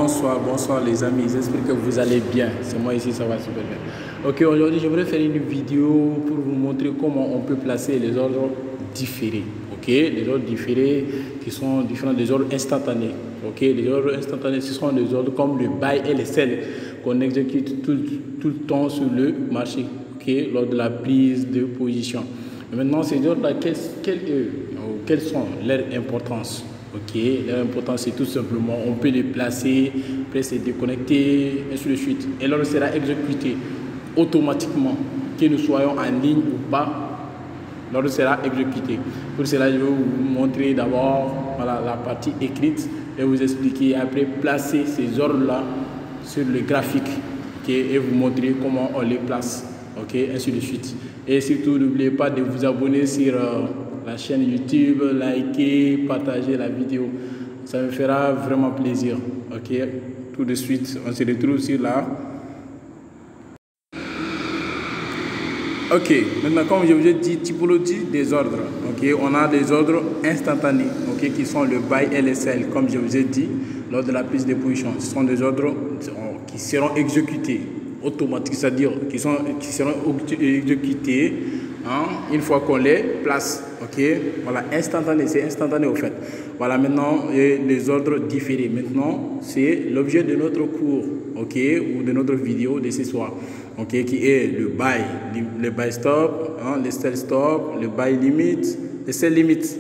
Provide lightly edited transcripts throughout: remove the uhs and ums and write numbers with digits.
bonsoir les amis, j'espère que vous allez bien, c'est moi ici, ça va super bien. Ok, aujourd'hui je voudrais faire une vidéo pour vous montrer comment on peut placer les ordres différés. Ok, les ordres différés qui sont différents des ordres instantanés. Ok, les ordres instantanés ce sont des ordres comme le buy et le sell qu'on exécute tout le temps sur le marché. Ok, lors de la prise de position. Et maintenant ces ordres-là, quelles sont leurs importances? Ok, l'important c'est tout simplement, on peut les placer, après c'est déconnecter, ainsi de suite. Et l'ordre sera exécuté automatiquement, que nous soyons en ligne ou pas, l'ordre sera exécuté. Pour cela, je vais vous montrer d'abord voilà, la partie écrite et vous expliquer après placer ces ordres-là sur le graphique okay, et vous montrer comment on les place, ok, ainsi de suite. Et surtout, n'oubliez pas de vous abonner sur la chaîne YouTube, liker, partager la vidéo. Ça me fera vraiment plaisir. Ok, tout de suite, on se retrouve sur la... Ok, maintenant comme je vous ai dit, typologie des ordres. Ok, on a des ordres instantanés, ok, qui sont le buy et le sell, comme je vous ai dit lors de la prise de position. Ce sont des ordres qui seront exécutés automatiquement, c'est-à-dire qui seront exécutés une fois qu'on les place. Ok, voilà, instantané, c'est instantané au fait. Voilà, maintenant les ordres différés. Maintenant, c'est l'objet de notre cours, ok, ou de notre vidéo de ce soir, ok, qui est le buy stop, le sell stop, le buy limit, le sell limit.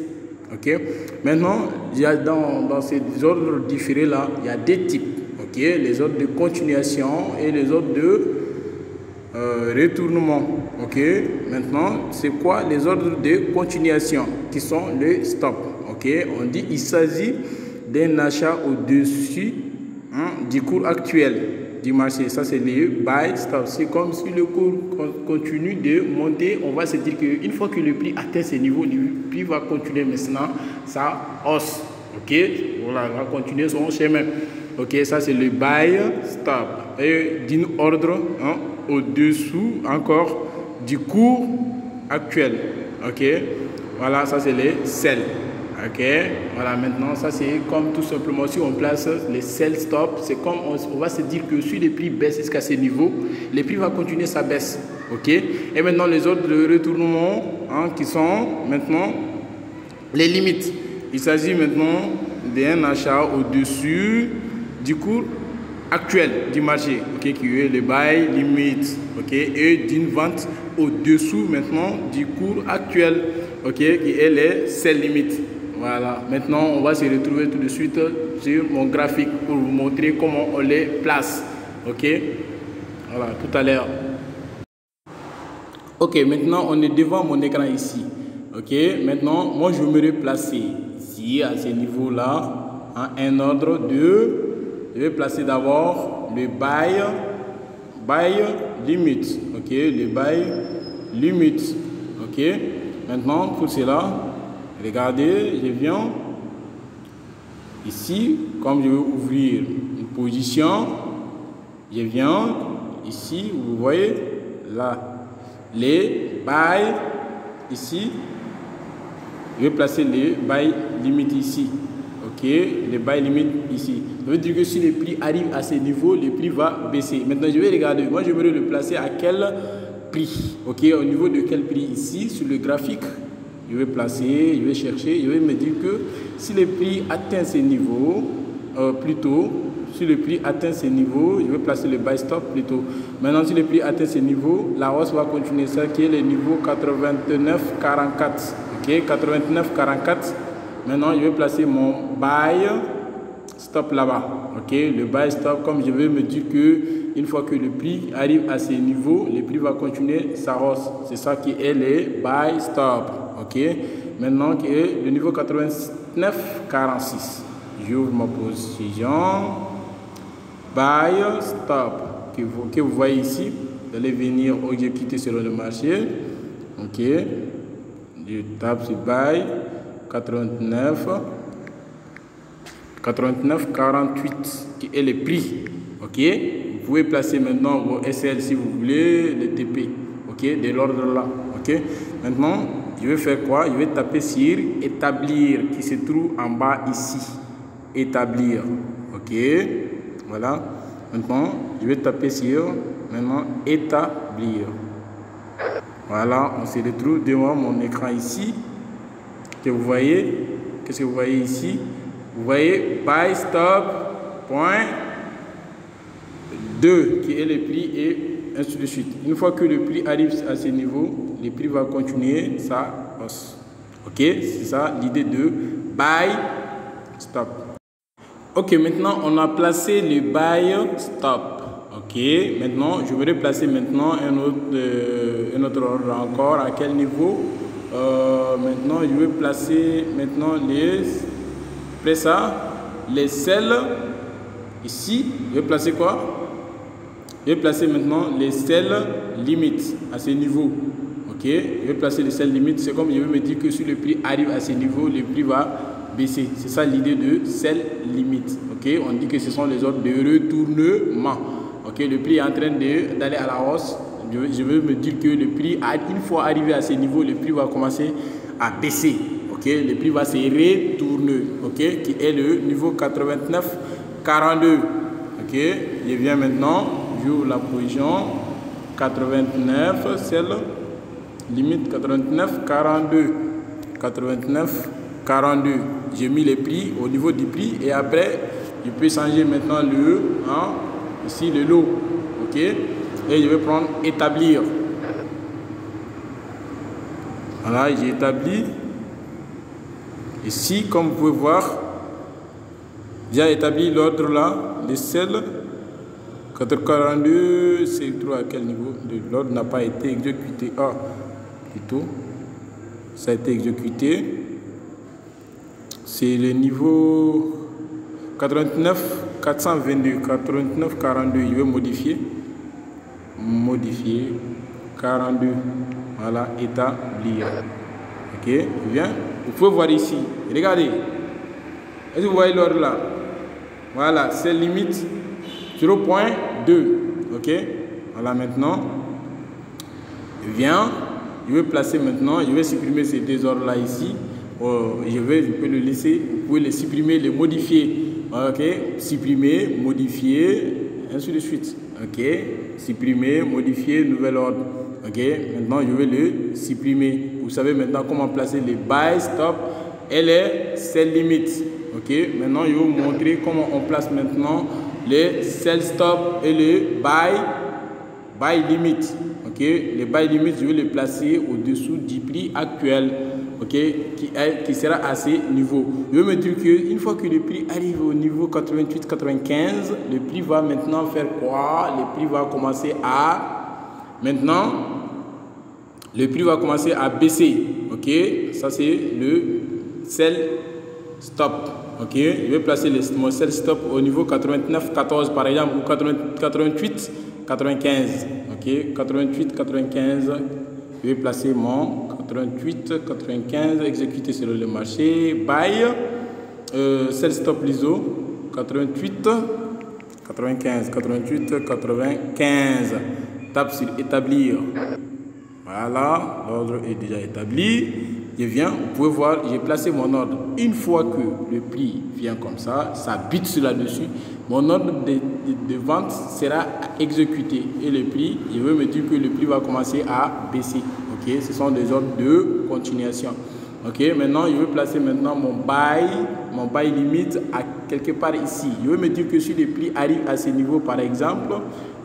Ok, maintenant, il y a dans ces ordres différés là, il y a des types, ok, les ordres de continuation et les ordres de retournement. Ok, maintenant c'est quoi les ordres de continuation qui sont le stop? Ok, on dit il s'agit d'un achat au-dessus du cours actuel du marché. Ça c'est le buy stop. C'est comme si le cours continue de monter, on va se dire qu'une fois que le prix atteint ce niveau, le prix va continuer maintenant sa hausse. Ok, voilà, va continuer son chemin. Ok, ça c'est le buy stop et d'un ordre au-dessous encore du cours actuel. Ok, voilà, ça c'est les sell. Ok, voilà, maintenant ça c'est comme tout simplement si on place les sell stop, c'est comme on va se dire que si les prix baissent jusqu'à ce niveau, les prix va continuer sa baisse. Ok, et maintenant les ordres de retournement qui sont maintenant les limites. Il s'agit maintenant d'un achat au-dessus du cours actuel du marché, ok, qui est le buy limit, ok, et d'une vente au-dessous maintenant du cours actuel, ok, qui est les sell limit. Voilà, maintenant on va se retrouver tout de suite sur mon graphique pour vous montrer comment on les place. Ok, voilà, tout à l'heure. Ok, maintenant on est devant mon écran ici. Ok, maintenant moi je me placer ici à ce niveau là un ordre de... Je vais placer d'abord le buy limit, ok, le buy limit, ok. Maintenant pour cela, regardez, je viens ici, comme je vais ouvrir une position, je viens ici, vous voyez là, les buy ici, je vais placer le buy limit ici. Ok, le buy limit ici. Ça veut dire que si le prix arrive à ce niveau, le prix va baisser. Maintenant, je vais regarder. Moi, je vais le placer à quel prix? Ok, au niveau de quel prix ici sur le graphique? Je vais placer, je vais chercher. Je vais me dire que si le prix atteint ce niveau, si le prix atteint ce niveau, je vais placer le buy stop plutôt. Maintenant, si le prix atteint ce niveau, la hausse va continuer. Ça qui est le niveau 89,44. Ok, 89,44. Maintenant, je vais placer mon buy stop là-bas. Ok, le buy stop, comme je vais me dire que une fois que le prix arrive à ce niveau, le prix va continuer sa hausse. C'est ça qui est le buy stop. Ok, maintenant qui est le niveau 89,46. J'ouvre ma position. Buy stop que vous voyez ici. Vous allez venir exécuter selon le marché. Ok, je tape sur buy. 89,48 qui est le prix. Ok, vous pouvez placer maintenant vos SL si vous voulez, le TP, ok, de l'ordre là. Ok, maintenant je vais faire quoi? Je vais taper sur établir qui se trouve en bas ici. Établir, ok, Voilà. Maintenant, je vais taper sur maintenant établir. Voilà, on se retrouve devant mon écran ici. Que vous voyez, qu'est-ce que vous voyez ici? Vous voyez by stop point 2 qui est le prix et ainsi de suite. Une fois que le prix arrive à ce niveau, le prix va continuer sa hausse. Ok, c'est ça l'idée de buy stop. Ok, maintenant on a placé le buy stop. Ok, maintenant je voudrais placer maintenant un autre ordre encore. À quel niveau? Maintenant je vais placer maintenant après ça les sell ici. Je vais placer quoi? Je vais placer maintenant les sell limit à ce niveau. Ok, je vais placer les sell limit. C'est comme je vais me dire que si le prix arrive à ce niveau, le prix va baisser. C'est ça l'idée de sell limit. Ok, on dit que ce sont les ordres de retournement. Ok, le prix est en train d'aller à la hausse. Je veux me dire que le prix, une fois arrivé à ce niveau, le prix va commencer à baisser. Ok, le prix va se retourner. Ok, qui est le niveau 89,42. Ok, je viens maintenant, j'ouvre la position 89, celle limite 89,42. 89,42. J'ai mis les prix au niveau du prix et après, je peux changer maintenant le ici le lot. Ok, et je vais prendre établir. Voilà, j'ai établi. Ici, comme vous pouvez voir, j'ai établi l'ordre là, les sell 442, c'est trop à quel niveau? L'ordre n'a pas été exécuté. Ah, plutôt, ça a été exécuté. C'est le niveau 89 422, 89 42. Je vais modifier. Modifier 42. Voilà, établir. Ok, bien. Vous pouvez voir ici. Regardez. Est-ce que vous voyez l'ordre là? Voilà, c'est limite 0.2. Ok, voilà maintenant. Je vais placer maintenant, je vais supprimer ces deux ordres là ici. Je peux le laisser, vous pouvez les supprimer, les modifier. Ok, supprimer, modifier, ainsi de suite. Ok, supprimer, modifier, nouvel ordre. Ok, maintenant je vais le supprimer. Vous savez maintenant comment placer les buy, stop et les sell limit. Ok, maintenant je vais vous montrer comment on place maintenant les sell stop et les buy limit. Ok, les buy limit, je vais les placer au-dessous du prix actuel. Ok, qui sera à ces niveaux. Je veux me dire qu'une fois que le prix arrive au niveau 88-95, le prix va maintenant faire quoi? Le prix va commencer à... Maintenant, le prix va commencer à baisser. Ok, ça c'est le sell stop. Ok, je vais placer mon sell stop au niveau 89-14 par exemple, ou 88-95. Ok, 88-95. Je vais placer mon 88-95, exécuter sur le marché, buy, sell stop l'ISO, 88-95, 88-95, tape sur établir. Voilà, l'ordre est déjà établi. Je viens, vous pouvez voir, j'ai placé mon ordre. Une fois que le prix vient comme ça, ça bute sur là-dessus, mon ordre de vente sera exécuté. Et le prix, je veux me dire que le prix va commencer à baisser. Ok, ce sont des ordres de continuation. Ok, maintenant, je vais placer maintenant mon buy limite à quelque part ici. Je veux me dire que si le prix arrive à ce niveau, par exemple,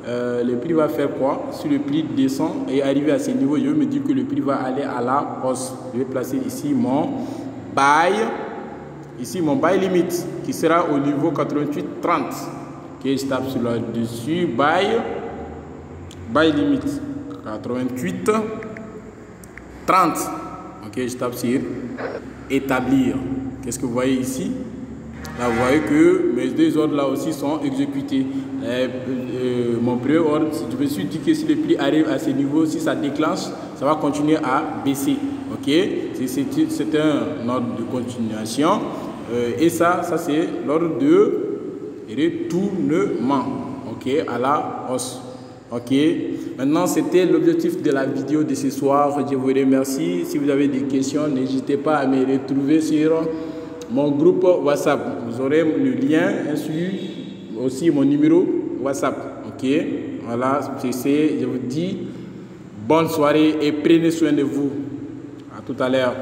le prix va faire quoi? Si le prix descend et arrive à ce niveau, je veux me dire que le prix va aller à la hausse. Je vais placer ici mon buy limite qui sera au niveau 88-30. Ok, je tape sur là dessus, buy limite 88-30. Ok, je tape sur établir. Qu'est-ce que vous voyez ici? Là, vous voyez que mes deux ordres là aussi sont exécutés. Mon premier ordre, je me suis dit que si le prix arrive à ce niveau, si ça déclenche, ça va continuer à baisser. Ok, c'est un ordre de continuation. Et ça c'est l'ordre de retournement. Ok, à la hausse. Ok, maintenant c'était l'objectif de la vidéo de ce soir. Je vous remercie. Si vous avez des questions, n'hésitez pas à me retrouver sur mon groupe WhatsApp. Vous aurez le lien sur aussi mon numéro WhatsApp. Ok, voilà, je vous dis bonne soirée et prenez soin de vous. À tout à l'heure.